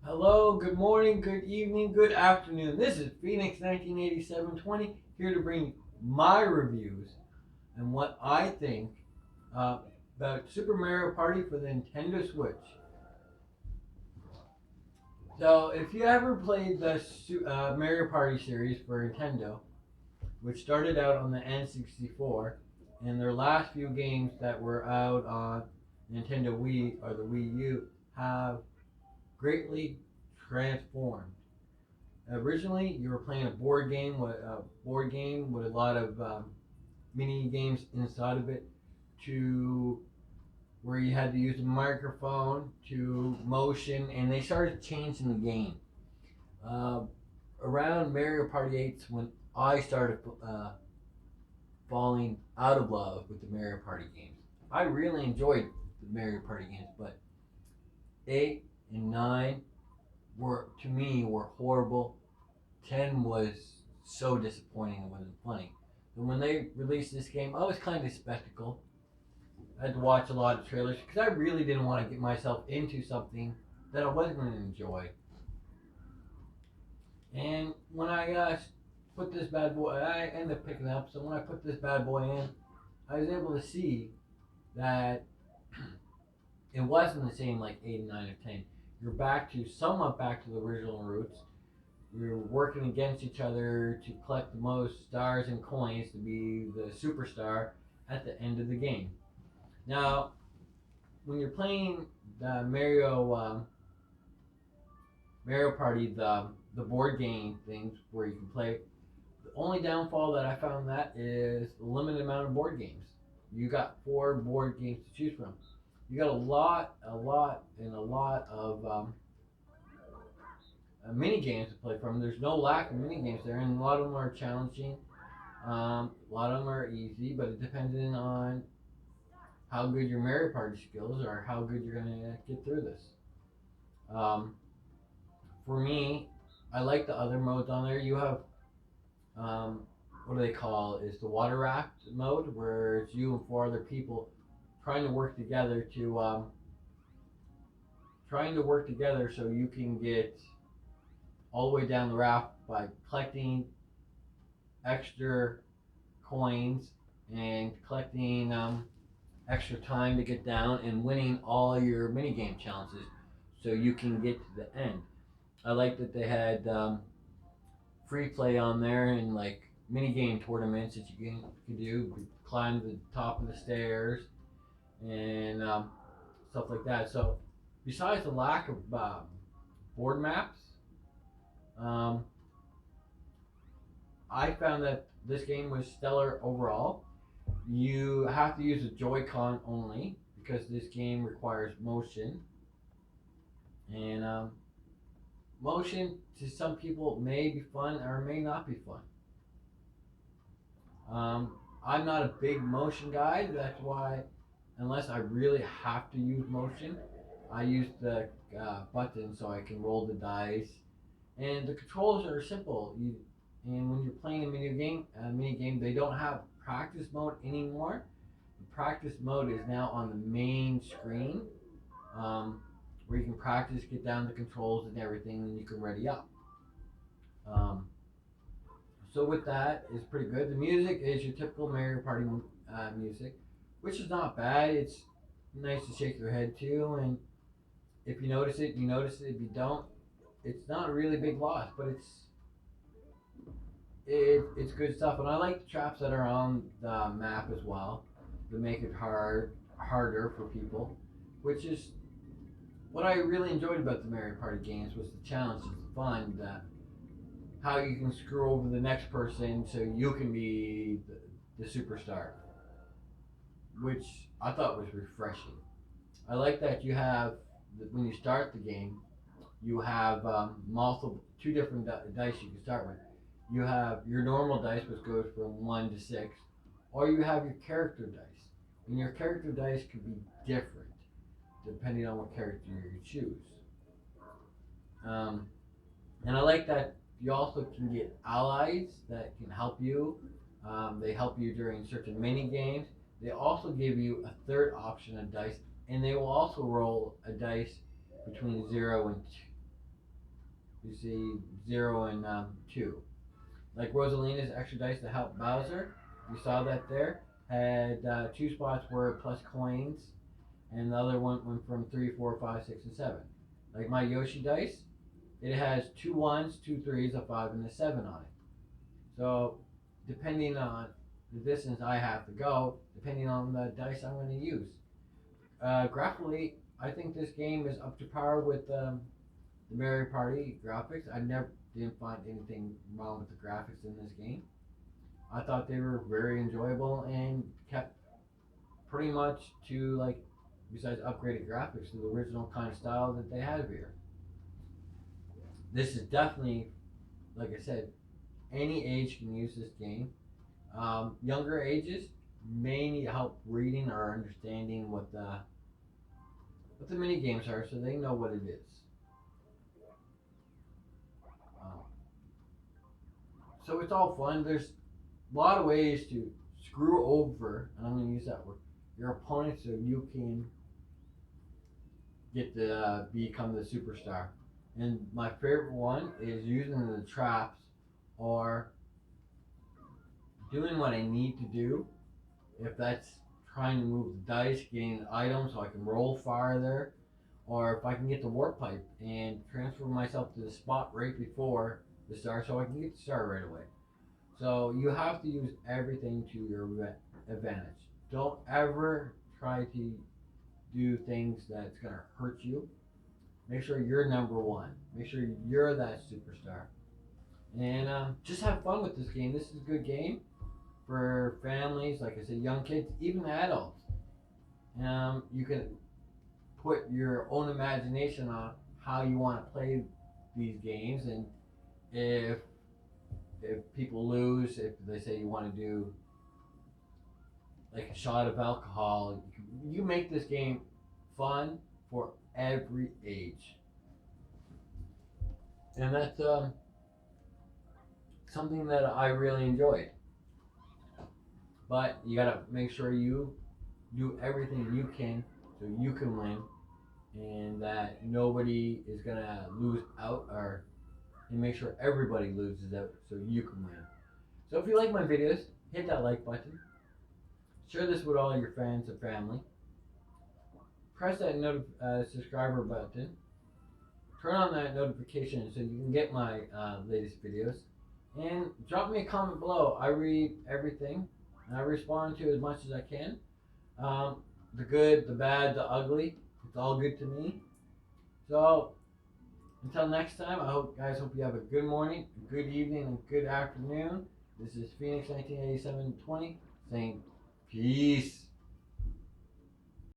Hello, good morning, good evening, good afternoon. This is Phoenix 1987-20 here to bring you my reviews and what I think uh, about Super Mario Party for the Nintendo Switch. So, if you ever played the Mario Party series for Nintendo, which started out on the N64, and their last few games that were out on Nintendo Wii or the Wii U have greatly transformed. Originally, you were playing a board game with a lot of mini games inside of it, to where you had to use a microphone to motion, and they started changing the game. Uh, Around Mario Party 8 when I started falling out of love with the Mario Party games. I really enjoyed the Mario Party games, but 8 and 9 were to me were horrible. 10 was so disappointing it wasn't funny. And when they released this game, I was kind of skeptical. I had to watch a lot of trailers because I really didn't want to get myself into something that I wasn't going to enjoy. And when I put this bad boy, I ended up picking up. So when I put this bad boy in, I was able to see that it wasn't the same like 8 and 9 or 10. You're somewhat back to the original roots. You're working against each other to collect the most stars and coins to be the superstar at the end of the game. Now, when you're playing the Mario Party, the board game things where you can play, the only downfall that I found that is the limited amount of board games. You got four board games to choose from. You got a lot of mini games to play from. There's no lack of mini games there, and a lot of them are challenging. A lot of them are easy, but it depends on how good your Mario Party skills are, how good you're gonna get through this. Um, for me, I like the other modes on there. You have what do they call is the water raft mode, where it's you and four other people trying to work together so you can get all the way down the raft by collecting extra coins and collecting extra time to get down and winning all your mini game challenges so you can get to the end. I like that they had free play on there and like mini game tournaments that you can do, climb to the top of the stairs and stuff like that. So besides the lack of board maps, um, I found that this game was stellar overall. You have to use a Joy-Con only because this game requires motion, and motion to some people may be fun or may not be fun. I'm not a big motion guy. That's why, unless I really have to use motion, I use the button so I can roll the dice. And the controls are simple. And when you're playing a mini game, they don't have practice mode anymore. The practice mode is now on the main screen, um, where you can practice, get down the controls and everything, and you can ready up. Um, so with that, it's pretty good. The music is your typical Mario Party music, which is not bad. It's nice to shake your head to, and if you notice it, you notice it. If you don't, it's not a really big loss, but it's good stuff. And I like the traps that are on the map as well to make it harder for people, which is what I really enjoyed about the Mario Party games was the challenge, the fun, that how you can screw over the next person so you can be the superstar, which I thought was refreshing. I like that you have when you start the game, you have multiple two different dice you can start with. You have your normal dice, which goes from 1 to 6, or you have your character dice, and your character dice could be different depending on what character you choose. Um, and I like that you also can get allies that can help you. They help you during certain mini games. They also give you a third option of dice, and they will also roll a dice between 0 and You see 0 and 2. Like Rosalina's extra dice to help Bowser. You saw that there. Had 2 spots were plus coins, and the other one went from 3, 4, 5, 6, and 7. Like my Yoshi dice, it has 2 1s, 2 3s, a 5, and a 7 on it. So, depending on the distance I have to go, depending on the dice I'm going to use. Graphically, I think this game is up to par with the Mario Party graphics. I never didn't find anything wrong with the graphics in this game. I thought they were very enjoyable and kept pretty much to like, besides upgraded graphics, to the original kind of style that they have here. This is definitely, like I said, any age can use this game. Younger ages may need help reading or understanding what the mini games are, so they know what it is. Um, so it's all fun. There's a lot of ways to screw over, and I'm going to use that word, your opponent so you can get to become the superstar. And my favorite one is using the traps or doing what I need to do. If that's trying to move the dice, getting an item so I can roll farther, or if I can get the warp pipe and transfer myself to the spot right before the star so I can get the star right away. So you have to use everything to your advantage. Don't ever try to do things that's going to hurt you. Make sure you're number one. Make sure you're that superstar. And just have fun with this game. This is a good game for families, like I said, young kids, even adults. You can put your own imagination on how you want to play these games, and if people lose, if they say you want to do like a shot of alcohol, you make this game fun for every age, and that's something that I really enjoyed. But you gotta make sure you do everything you can so you can win, and that nobody is gonna lose out, or and make sure everybody loses out so you can win. So if you like my videos, hit that like button. Share this with all your friends and family. Press that subscriber button. Turn on that notification so you can get my latest videos. And drop me a comment below. I read everything and I respond to as much as I can. The good, the bad, the ugly, it's all good to me. So until next time, I hope you have a good morning, a good evening, and good afternoon. This is Phoenix 1987-20 saying peace.